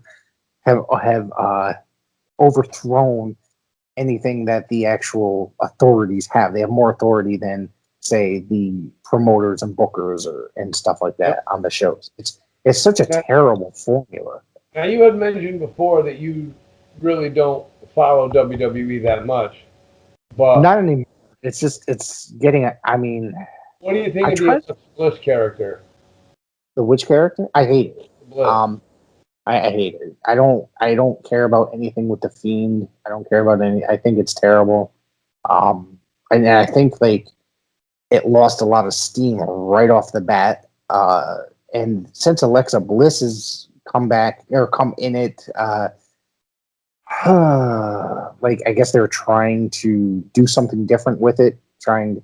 anything that the actual authorities have. They have more authority than, say, the promoters and bookers and stuff like that on the shows. It's such a terrible formula. Now, you had mentioned before that you really don't follow WWE that much, but Not anymore. It's getting. I mean, what do you think of the Bliss character? the witch character. I hate it. Bliss. I hate it. I don't care about anything with the Fiend. I don't care about any. I think it's terrible. And I think like it lost a lot of steam right off the bat. And since Alexa Bliss has come back or come in it, like I guess they're trying to do something different with it, trying,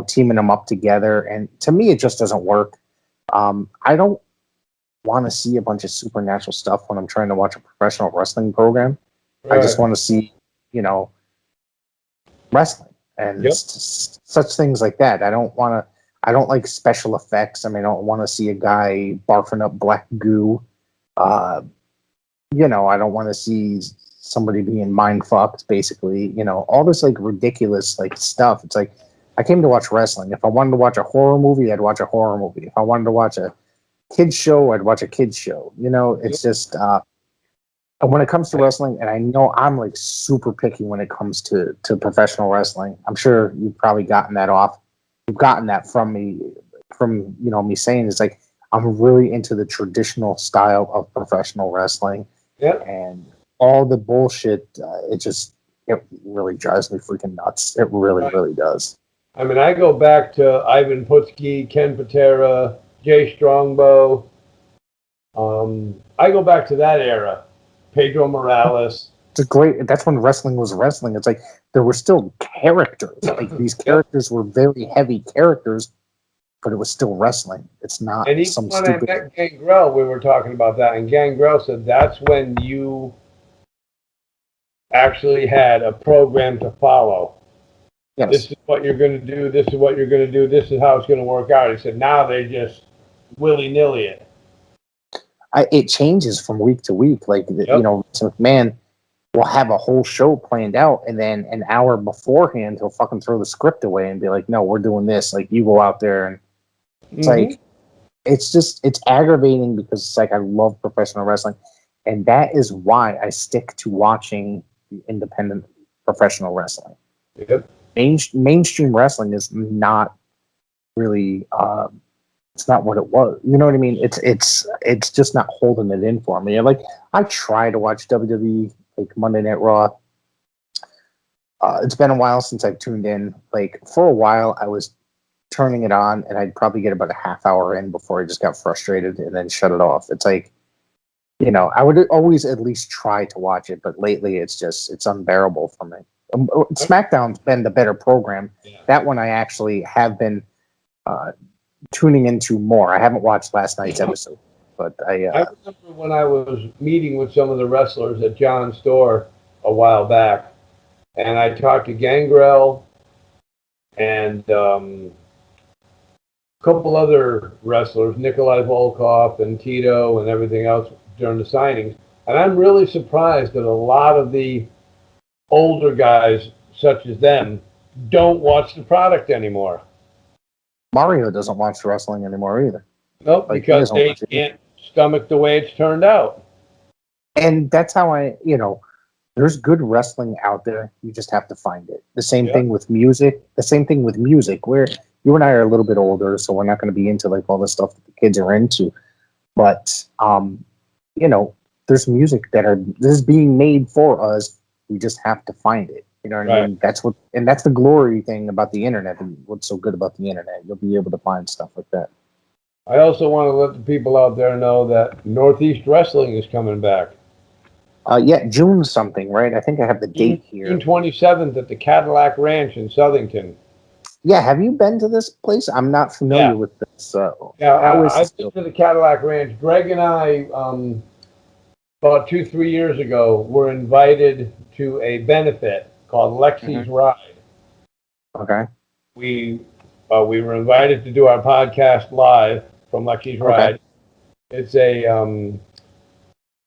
teaming them up together. And to me, it just doesn't work. I don't want to see a bunch of supernatural stuff when I'm trying to watch a professional wrestling program. Right. I just want to see, wrestling and such things like that. I don't like special effects. I mean, I don't want to see a guy barfing up black goo. I don't want to see somebody being mind fucked, basically. All this like ridiculous like stuff. It's like I came to watch wrestling. If I wanted to watch a horror movie, I'd watch a horror movie. If I wanted to watch a kids show, I'd watch a kids show. It's just and when it comes to wrestling, and I know I'm like super picky when it comes to professional wrestling. I'm sure you've probably gotten that from me, me saying it's like I'm really into the traditional style of professional wrestling. Yep. And all the bullshit, it really drives me freaking nuts. It really does. I mean, I go back to Ivan Putski, Ken Patera, Jay Strongbow. I go back to that era. Pedro Morales. That's when wrestling was wrestling. It's like there were still characters. Like these characters were very heavy characters, but it was still wrestling. It's not and some when stupid. I met Gangrel, we were talking about that, and Gangrel said that's when you actually had a program to follow. Yes. This is what you're going to do. This is what you're going to do. This is how it's going to work out. He said now they just willy-nilly it. It changes from week to week. Like, so McMahon will have a whole show planned out, and then an hour beforehand, he'll fucking throw the script away and be like, no, we're doing this. Like, you go out there, and it's like, it's aggravating because it's like, I love professional wrestling. And that is why I stick to watching the independent professional wrestling. Yep. Mainstream wrestling is not really, it's not what it was. You know what I mean? It's just not holding it in for me. Like, I try to watch WWE, like Monday Night Raw. It's been a while since I've tuned in. Like, for a while, I was turning it on, and I'd probably get about a half hour in before I just got frustrated and then shut it off. It's like, I would always at least try to watch it, but lately it's unbearable for me. SmackDown's been the better program. Yeah. That one I actually have been tuning into more. I haven't watched last night's episode, but I remember when I was meeting with some of the wrestlers at John's store a while back, and I talked to Gangrel and a couple other wrestlers, Nikolai Volkov and Tito and everything else during the signings. And I'm really surprised that a lot of the older guys, such as them, don't watch the product anymore. Mario doesn't watch wrestling anymore either. Nope, like, because they can't stomach the way it's turned out. And that's how there's good wrestling out there. You just have to find it. The same thing with music. Where you and I are a little bit older, so we're not going to be into like all the stuff that the kids are into. But there's music that is being made for us. We just have to find it. You know what I mean? That's the glory thing about the internet, and what's so good about the internet. You'll be able to find stuff like that. I also want to let the people out there know that Northeast Wrestling is coming back. Yeah, June something, right? I think I have the date here. June 27th at the Cadillac Ranch in Southington. Yeah, have you been to this place? I'm not familiar with this. Yeah, how is I've this been to the Cadillac Ranch. Greg and I, about 2-3 years ago, were invited to a benefit called Lexi's Ride. Okay. We were invited to do our podcast live from Lexi's Ride. It's a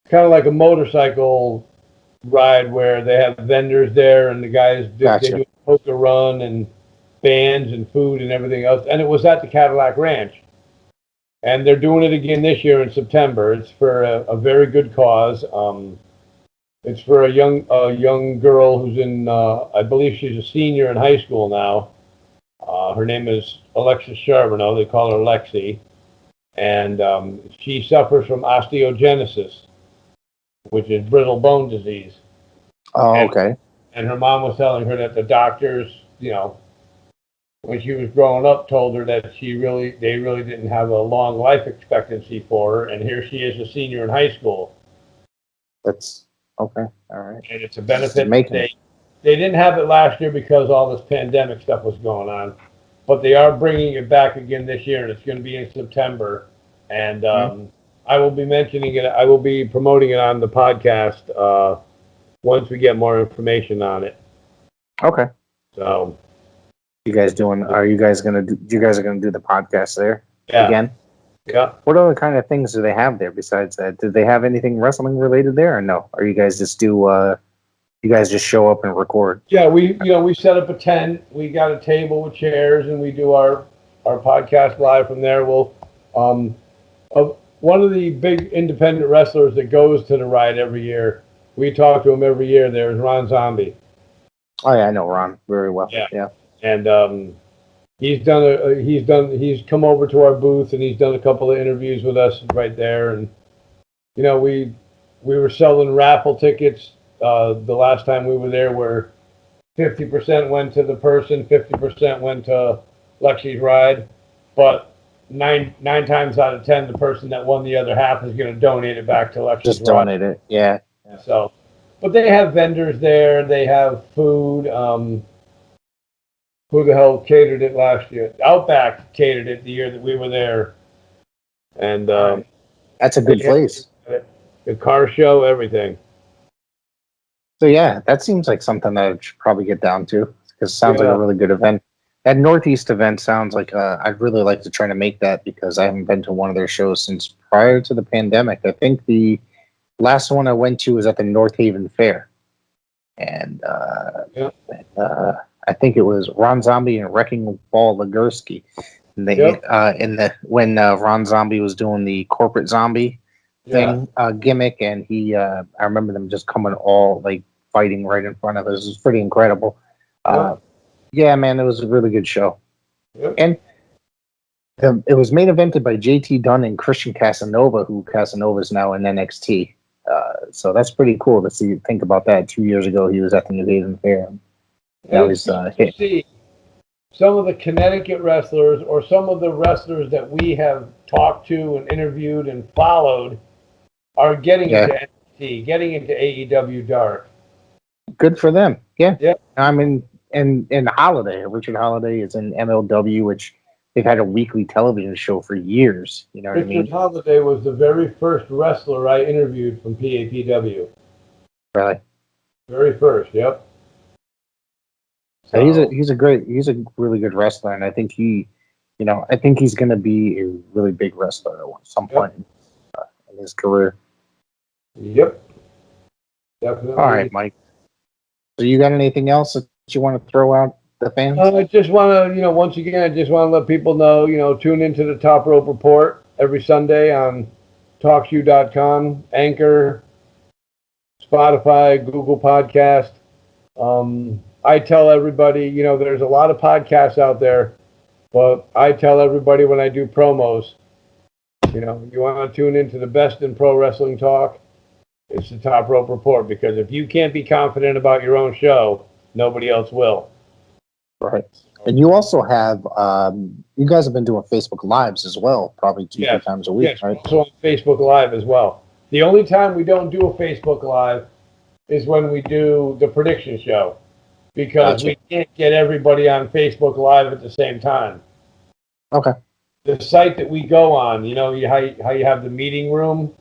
kind of like a motorcycle ride where they have vendors there and the guys they do a poker run and bands and food and everything else. And it was at the Cadillac Ranch. And they're doing it again this year in September. It's for a very good cause. It's for a young girl who's in, I believe she's a senior in high school now. Her name is Alexis Charbonneau. They call her Lexi. And she suffers from osteogenesis, which is brittle bone disease. Oh, okay. And her mom was telling her that the doctors, when she was growing up, told her that they really didn't have a long life expectancy for her. And here she is, a senior in high school. That's okay. All right. And it's a benefit. They didn't have it last year because all this pandemic stuff was going on, but they are bringing it back again this year, and it's going to be in September. And I will be mentioning it. I will be promoting it on the podcast once we get more information on it. Okay. So, you guys are you guys gonna do the podcast there again? Yeah. What other kind of things do they have there besides that? Did they have anything wrestling related there, or no? Or you guys just show up and record? Yeah, we set up a tent. We got a table with chairs, and we do our podcast live from there. We'll one of the big independent wrestlers that goes to the ride every year. We talk to him every year. There's Ron Zombie. Oh yeah, I know Ron very well. Yeah. And he's come over to our booth and he's done a couple of interviews with us right there. And we were selling raffle tickets the last time we were there, where 50% went to the person, 50% went to Lexi's Ride, but nine times out of 10, the person that won the other half is going to donate it back to Lexi's Ride. Just donate it, yeah. So, but they have vendors there. They have food. Who the hell catered it last year? Outback catered it the year that we were there. And that's a good place. The car show, everything. So yeah, that seems like something that I should probably get down to, because it sounds like a really good event. That Northeast event sounds like I'd really like to try to make that, because I haven't been to one of their shows since prior to the pandemic. I think the last one I went to was at the North Haven Fair, and I think it was Ron Zombie and Wrecking Ball Legursky. And they when Ron Zombie was doing the corporate zombie thing gimmick, and I remember them just coming all like fighting right in front of us. It was pretty incredible. Yeah, man, it was a really good show. Yep. And it was main evented by JT Dunn and Christian Casanova, who Casanova is now in NXT. So that's pretty cool to think about that. 2 years ago, he was at the New Haven Fair. Now he's hit. See some of the Connecticut wrestlers, or some of the wrestlers that we have talked to and interviewed and followed, are getting into NXT, getting into AEW Dark. Good for them. Yeah. Yeah. I mean, and Holiday, Richard Holiday is in MLW, which they've had a weekly television show for years. You know what I mean? Richard Holiday was the very first wrestler I interviewed from PAPW. Really? Very first, yep. So he's a really good wrestler, and I think he's going to be a really big wrestler at some point in his career. Yep. Definitely. All right, Mike. So you got anything else that you want to throw out the fans? I just want to, once again, I just want to let people know, tune into the Top Rope Report every Sunday on TalkShoe.com, Anchor, Spotify, Google Podcast. I tell everybody, there's a lot of podcasts out there, but I tell everybody when I do promos, you want to tune into the best in pro wrestling talk, it's the Top Rope Report, because if you can't be confident about your own show, nobody else will. Right. And you also have, you guys have been doing Facebook Lives as well, probably 2 times a week, right? Also on Facebook Live as well. The only time we don't do a Facebook Live is when we do the prediction show, because we can't get everybody on Facebook Live at the same time. Okay. The site that we go on, you know, how you have the meeting room,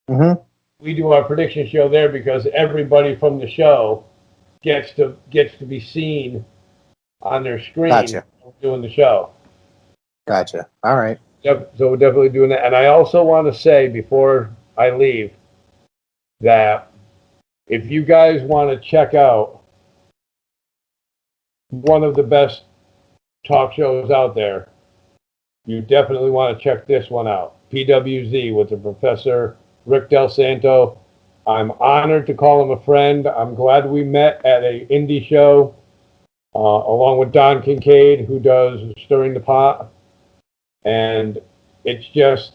Mm-hmm. we do our prediction show there because everybody from the show gets to be seen on their screen. Gotcha. Doing the show. Gotcha. All right. Yep, so we're definitely doing that. And I also want to say before I leave that if you guys want to check out one of the best talk shows out there, you definitely want to check this one out. PWZ with the Professor Rick Del Santo. I'm honored to call him a friend. I'm glad we met at an indie show, along with Don Kincaid, who does Stirring the Pot. And it's just,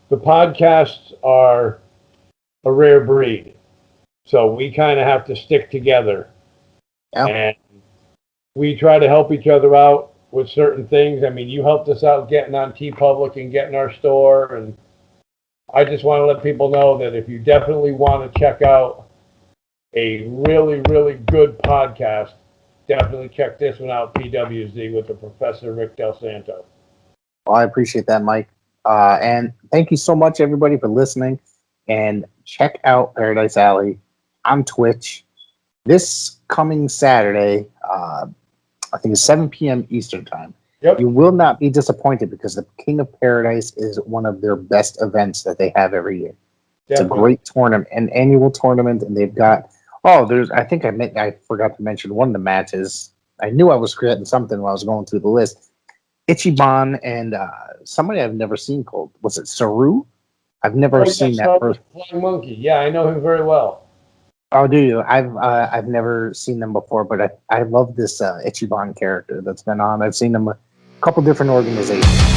the podcasts are a rare breed. So we kind of have to stick together. Yeah. And we try to help each other out with certain things. I mean, you helped us out getting on TeePublic and getting our store. And I just want to let people know that if you definitely want to check out a really, really good podcast, definitely check this one out, PWZ with the Professor Rick Del Santo. Well, I appreciate that, Mike. And thank you so much, everybody, for listening. And check out Paradise Alley on Twitch this coming Saturday. I think it's 7 p.m. Eastern time. Yep. You will not be disappointed because the King of Paradise is one of their best events that they have every year. It's a great tournament, an annual tournament, and they've got I forgot to mention one of the matches. I knew I was forgetting something while I was going through the list. Ichiban and somebody I've never seen called, was it Saru? I've never seen that person. Flying Monkey. Yeah, I know him very well. Oh, do you? I've never seen them before, but I love this Ichiban character that's been on. I've seen them a couple different organizations.